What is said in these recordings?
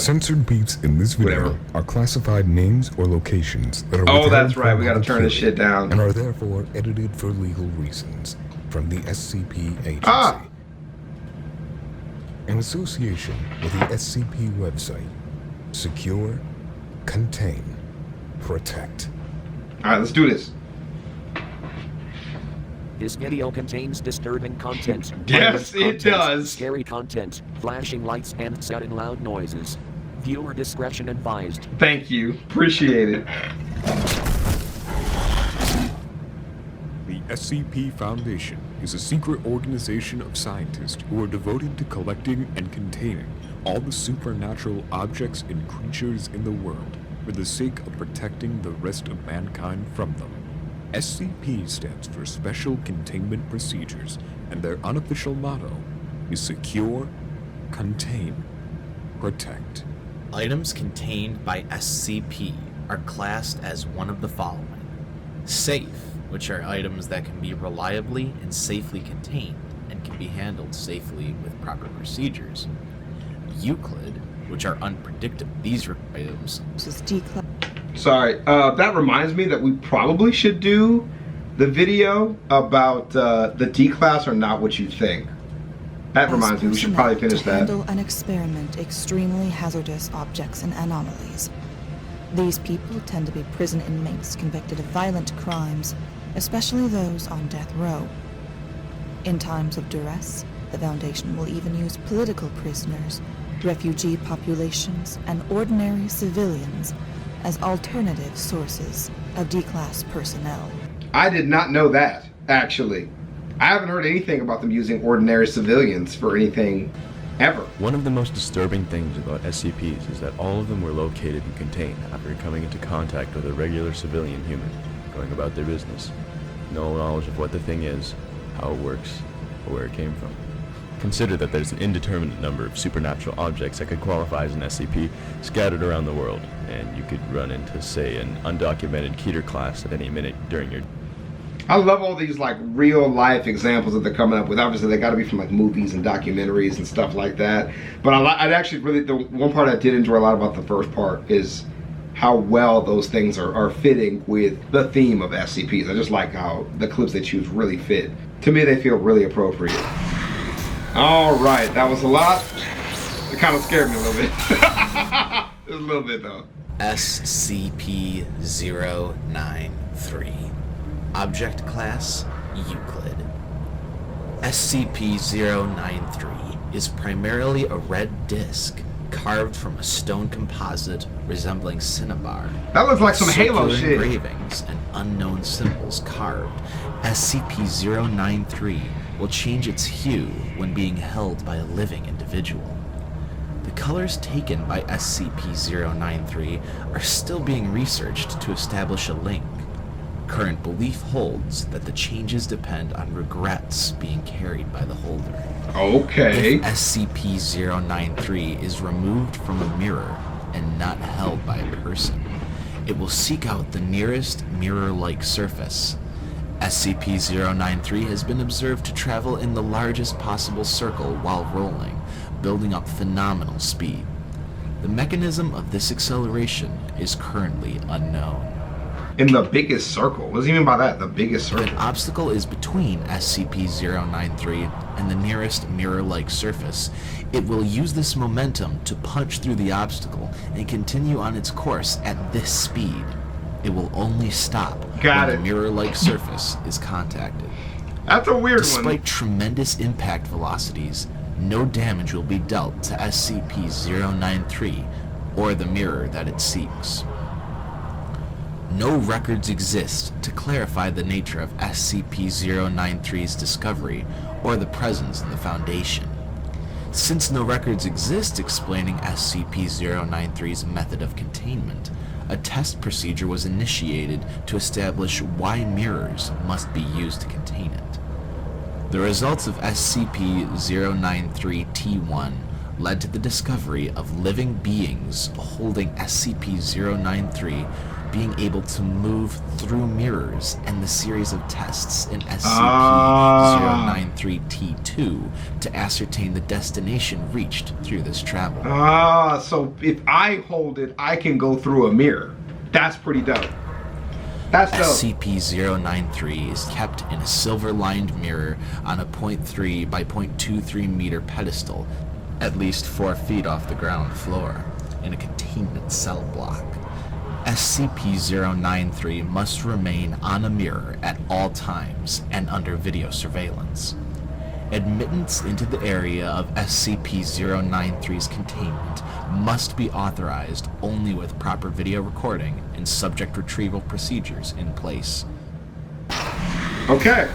censored beats in this video are classified names or locations that are Oh, that's right. We gotta turn this shit down. and are therefore edited for legal reasons from the SCP agency. In association with the SCP website, secure, contain, protect. All right, let's do this. This video contains disturbing content. Yes, it does. Scary content, flashing lights, and sudden loud noises. Viewer discretion advised. Thank you. Appreciate it. The SCP Foundation is a secret organization of scientists who are devoted to collecting and containing all the supernatural objects and creatures in the world for the sake of protecting the rest of mankind from them. SCP stands for Special Containment Procedures, and their unofficial motto is Secure, Contain, Protect. Items contained by SCP are classed as one of the following. Safe, which are items that can be reliably and safely contained and can be handled safely with proper procedures. Euclid, which are unpredictable. These items. Sorry, that reminds me that we probably should do the video about the D-class are not what you think. That reminds me, we should probably finish that. Handle and experiment extremely hazardous objects and anomalies. These people tend to be prison inmates convicted of violent crimes, especially those on death row. In times of duress, the Foundation will even use political prisoners, refugee populations, and ordinary civilians as alternative sources of D-class personnel. I did not know that, actually. I haven't heard anything about them using ordinary civilians for anything ever. One of the most disturbing things about SCPs is that all of them were located and contained after coming into contact with a regular civilian human, going about their business. No knowledge of what the thing is, how it works, or where it came from. Consider that there's an indeterminate number of supernatural objects that could qualify as an SCP scattered around the world, and you could run into, say, an undocumented Keter class at any minute during your... I love all these like real life examples that they're coming up with. Obviously they got to be from like movies and documentaries and stuff like that. But I'd actually really, the one part I did enjoy a lot about the first part is how well those things are fitting with the theme of SCPs. I just like how the clips they choose really fit. To me, they feel really appropriate. All right, that was a lot. It kind of scared me a little bit. Just a little bit though. SCP-093. Object Class, Euclid. SCP-093 is primarily a red disc carved from a stone composite resembling cinnabar. That looks like some Halo shit. Engravings and unknown symbols carved. SCP-093 will change its hue when being held by a living individual. The colors taken by SCP-093 are still being researched to establish a link. Current belief holds that the changes depend on regrets being carried by the holder. Okay. If SCP-093 is removed from a mirror and not held by a person, it will seek out the nearest mirror-like surface. SCP-093 has been observed to travel in the largest possible circle while rolling, building up phenomenal speed. The mechanism of this acceleration is currently unknown. In the biggest circle? What does he mean by that? The biggest circle? If an obstacle is between SCP-093 and the nearest mirror-like surface, it will use this momentum to punch through the obstacle and continue on its course at this speed. It will only stop when the mirror-like surface is contacted. That's a weird one. Despite tremendous impact velocities, no damage will be dealt to SCP-093 or the mirror that it seeks. No records exist to clarify the nature of SCP-093's discovery or the presence in the Foundation. Since no records exist explaining SCP-093's method of containment, a test procedure was initiated to establish why mirrors must be used to contain it. The results of SCP-093-T1 led to the discovery of living beings holding SCP-093 being able to move through mirrors and the series of tests in SCP-093-T2 to ascertain the destination reached through this travel. So if I hold it, I can go through a mirror. That's pretty dope. That's dope. SCP-093 is kept in a silver-lined mirror on a 0.3 by 0.23 meter pedestal, at least 4 feet off the ground floor, in a containment cell block. SCP-093 must remain on a mirror at all times and under video surveillance. Admittance into the area of SCP-093's containment must be authorized only with proper video recording and subject retrieval procedures in place. Okay.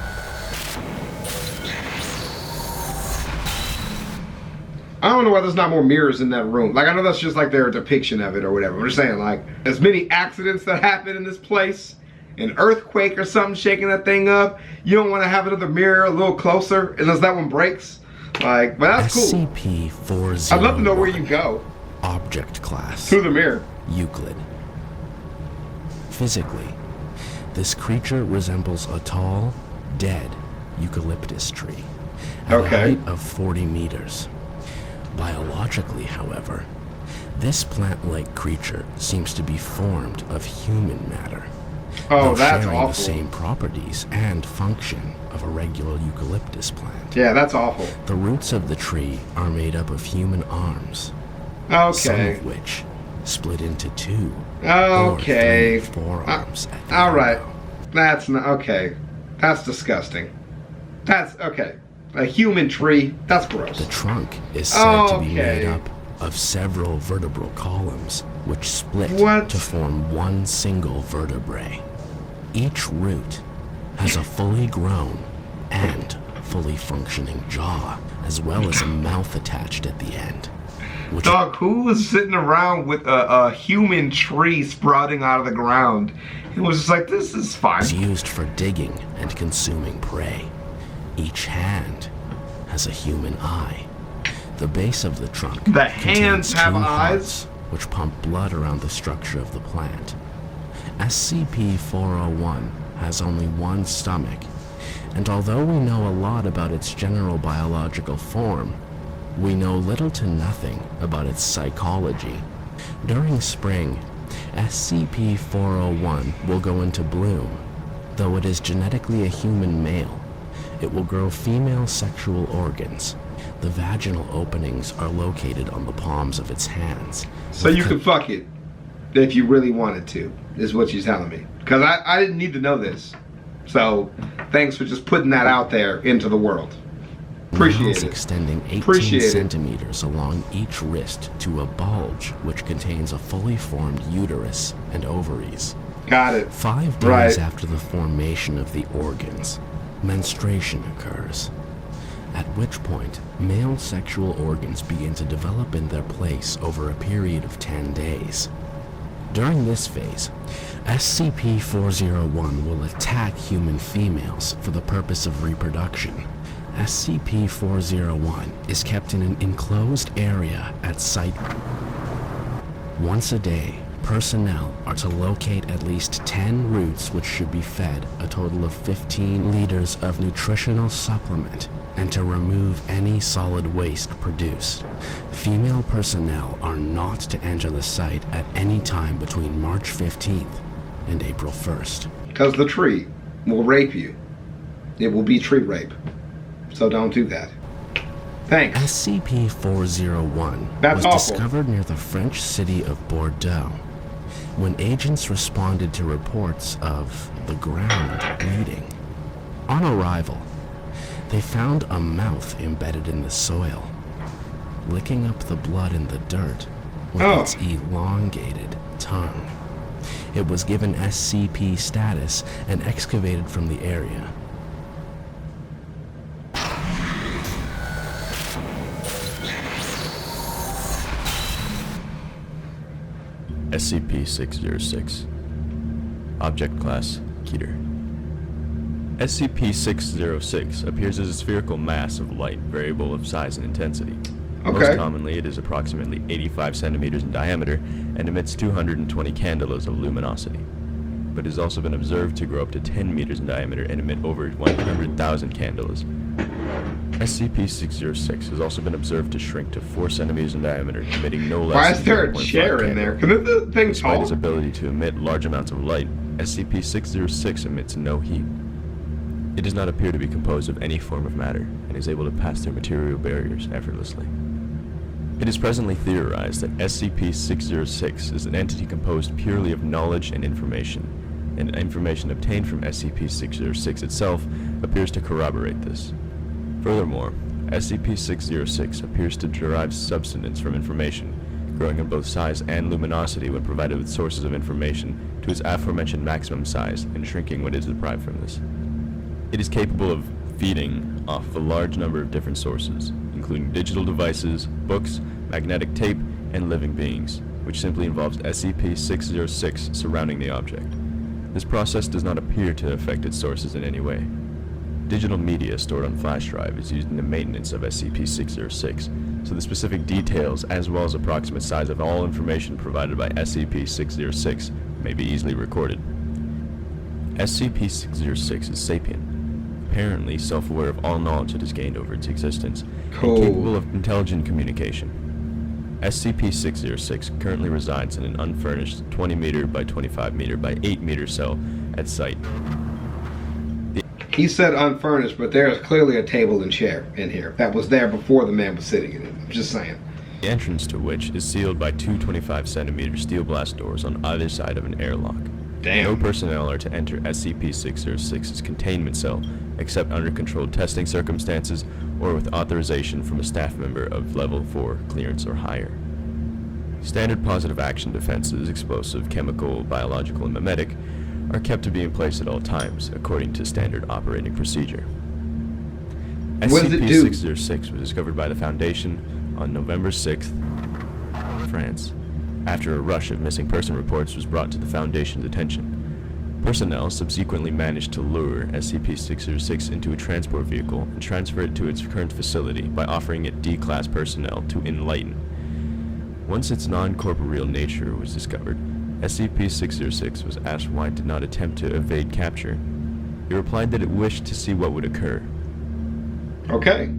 I don't know why there's not more mirrors in that room. Like, I know that's just like their depiction of it or whatever. I'm just saying, like, as many accidents that happen in this place, an earthquake or something shaking that thing up, you don't want to have another mirror a little closer unless that one breaks. Like, but that's cool. SCP-401. I'd love to know where you go. Object class. Through the mirror. Euclid. Physically, this creature resembles a tall, dead eucalyptus tree at a height of 40 meters. Biologically, however, this plant-like creature seems to be formed of human matter. Oh, that's sharing awful. the same properties and function of a regular eucalyptus plant. Yeah, that's awful. The roots of the tree are made up of human arms, some Okay. of which split into 2 Okay. or 3 forearms. at the All right. elbow. That's not okay. That's disgusting. That's okay. A human tree. That's gross. The trunk is said to be made Okay. up of several vertebral columns, which split What? to form one single vertebrae. Each root has a fully grown and fully functioning jaw, as well as a mouth attached at the end. Which Dog, who was sitting around with a human tree sprouting out of the ground? It was just like, this is fine. is used for digging and consuming prey. Each hand has a human eye. The base of the trunk The contains hands have 2 eyes? hearts, which pump blood around the structure of the plant. SCP-401 has only one stomach, and although we know a lot about its general biological form, we know little to nothing about its psychology. During spring, SCP-401 will go into bloom. Though it is genetically a human male, it will grow female sexual organs. The vaginal openings are located on the palms of its hands. So you could fuck it if you really wanted to, is what she's telling me. Because I didn't need to know this. So thanks for just putting that out there into the world. Appreciate nails it. extending 18 Appreciate it. centimeters along each wrist to a bulge which contains a fully formed uterus and ovaries. Got it. 5 days Right. after the formation of the organs, menstruation occurs, at which point male sexual organs begin to develop in their place over a period of 10 days. During this phase, SCP-401 will attack human females for the purpose of reproduction. SCP-401 is kept in an enclosed area at site. Once a day, personnel are to locate at least 10 roots which should be fed a total of 15 liters of nutritional supplement and to remove any solid waste produced. Female personnel are not to enter the site at any time between March 15th and April 1st. Because the tree will rape you. It will be tree rape. So don't do that. Thanks. SCP-401 That's was awful. discovered near the French city of Bordeaux when agents responded to reports of the ground bleeding. On arrival, they found a mouth embedded in the soil, licking up the blood in the dirt with Oh. its elongated tongue. It was given SCP status and excavated from the area. SCP-606. Object Class Keter. SCP-606 appears as a spherical mass of light variable of size and intensity. Okay. Most commonly, it is approximately 85 centimeters in diameter and emits 220 candelas of luminosity. But it has also been observed to grow up to 10 meters in diameter and emit over 100,000 candelas. SCP-606 has also been observed to shrink to 4 centimeters in diameter, emitting no less Why than is there a 0.5 chair in there? Can the thing Despite its talk? ability to emit large amounts of light, SCP-606 emits no heat. It does not appear to be composed of any form of matter, and is able to pass through material barriers effortlessly. It is presently theorized that SCP-606 is an entity composed purely of knowledge and information information obtained from SCP-606 itself appears to corroborate this. Furthermore, SCP-606 appears to derive substance from information, growing in both size and luminosity when provided with sources of information to its aforementioned maximum size, and shrinking when it is deprived from this. It is capable of feeding off of a large number of different sources, including digital devices, books, magnetic tape, and living beings, which simply involves SCP-606 surrounding the object. This process does not appear to affect its sources in any way. Digital media stored on flash drive is used in the maintenance of SCP-606, so the specific details as well as approximate size of all information provided by SCP-606 may be easily recorded. SCP-606 is sapient, apparently self-aware of all knowledge it has gained over its existence, Cool. and capable of intelligent communication. SCP-606 currently resides in an unfurnished 20 meter by 25 meter by 8 meter cell at site. He said unfurnished, but there is clearly a table and chair in here that was there before the man was sitting in it. I'm just saying. The entrance to which is sealed by two 25 centimeter steel blast doors on either side of an airlock. Damn. No personnel are to enter SCP-606's containment cell except under controlled testing circumstances or with authorization from a staff member of Level 4 clearance or higher. Standard positive action defenses, explosive, chemical, biological, and mimetic, are kept to be in place at all times, according to standard operating procedure. What does it do? SCP-606 was discovered by the Foundation on November 6th, France, after a rush of missing person reports was brought to the Foundation's attention. Personnel subsequently managed to lure SCP-606 into a transport vehicle and transfer it to its current facility by offering it D-Class personnel to enlighten. Once its non-corporeal nature was discovered, SCP-606 was asked why it did not attempt to evade capture. It replied that it wished to see what would occur. Okay.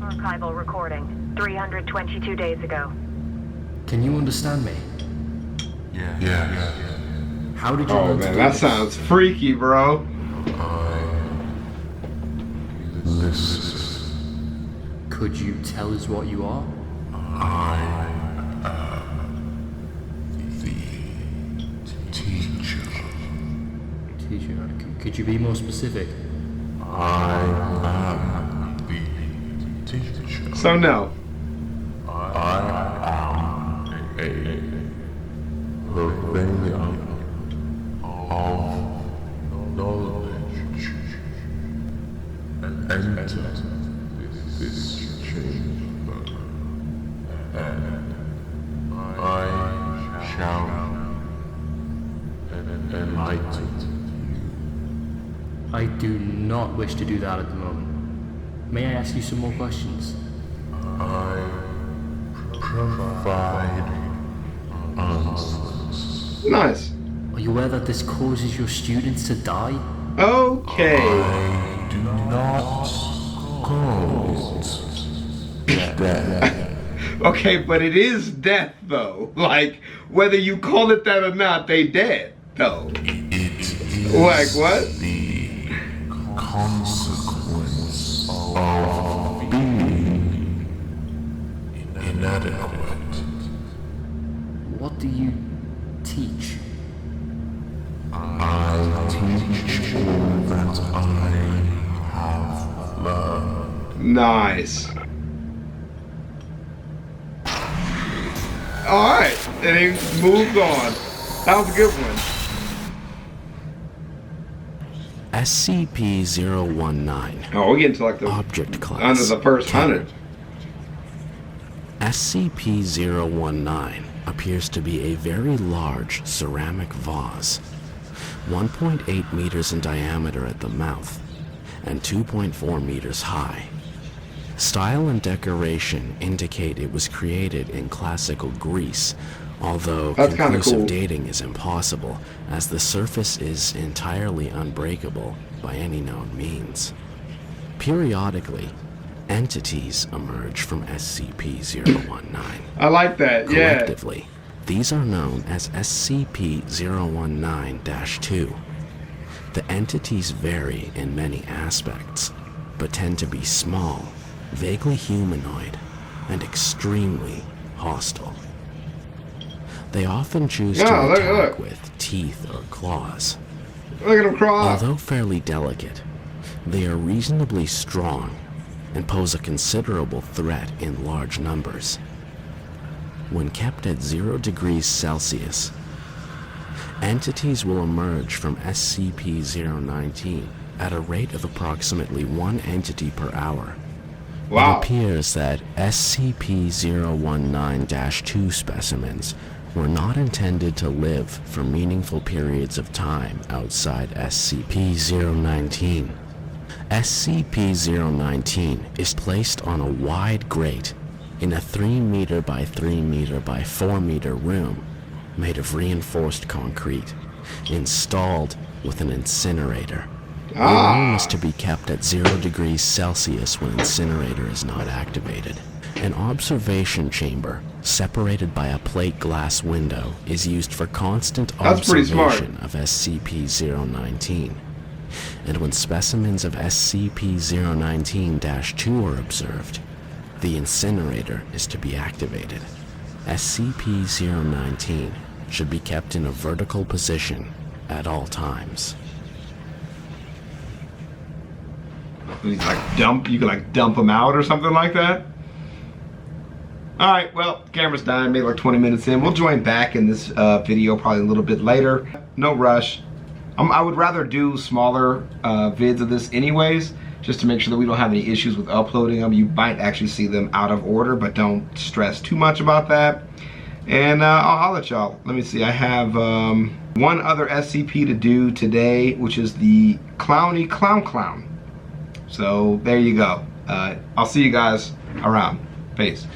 Archival recording, 322 days ago. Can you understand me? Yeah. How did you Oh learn to man, do that this? sounds freaky, bro. This Could you tell us what you are? the teacher. Teacher, could you be more specific? I am the teacher. So no. I am a purveyor of knowledge. Enter this chamber, and I shall enlighten I do not wish to do that at the moment. May I ask you some more questions? I provide answers. Nice. Are you aware that this causes your students to die? Okay. I do not cause death. Okay, but it is death though. Like, whether you call it that or not, they dead though. It is Like what? the consequence of being inadequate. What do you teach? I teach all that I have learned. Nice. Alright, and he moved on. That was a good one. SCP-019. Oh, we're getting to like the Object class. under the first 100. SCP-019 appears to be a very large ceramic vase, 1.8 meters in diameter at the mouth and 2.4 meters high. Style and decoration indicate it was created in classical Greece, although That's kinda conclusive cool. dating is impossible, as the surface is entirely unbreakable by any known means. Periodically, entities emerge from SCP-019. I like that, yeah. Collectively, these are known as SCP-019-2. The entities vary in many aspects, but tend to be small, vaguely humanoid, and extremely hostile. They often choose to attack look. with teeth or claws. Look at him crawl. Although fairly delicate, they are reasonably strong and pose a considerable threat in large numbers. When kept at 0 degrees Celsius, entities will emerge from SCP-019 at a rate of approximately 1 entity per hour. Wow. It appears that SCP-019-2 specimens were not intended to live for meaningful periods of time outside SCP-019. SCP-019 is placed on a wide grate in a 3 meter by 3 meter by 4 meter room made of reinforced concrete, installed with an incinerator. The room is to be kept at 0 degrees Celsius when incinerator is not activated. An observation chamber, separated by a plate glass window, is used for constant That's pretty smart. observation of SCP-019. And when specimens of SCP-019-2 are observed, the incinerator is to be activated. SCP-019 should be kept in a vertical position at all times. He's like you can like dump them out or something like that. All right, well, camera's dying, maybe like 20 minutes in. We'll join back in this video probably a little bit later. No rush. I would rather do smaller vids of this anyways, just to make sure that we don't have any issues with uploading them. You might actually see them out of order, but don't stress too much about that. And I'll holler at y'all. Let me see, I have one other SCP to do today, which is the Clowny Clown. So there you go. I'll see you guys around. Peace.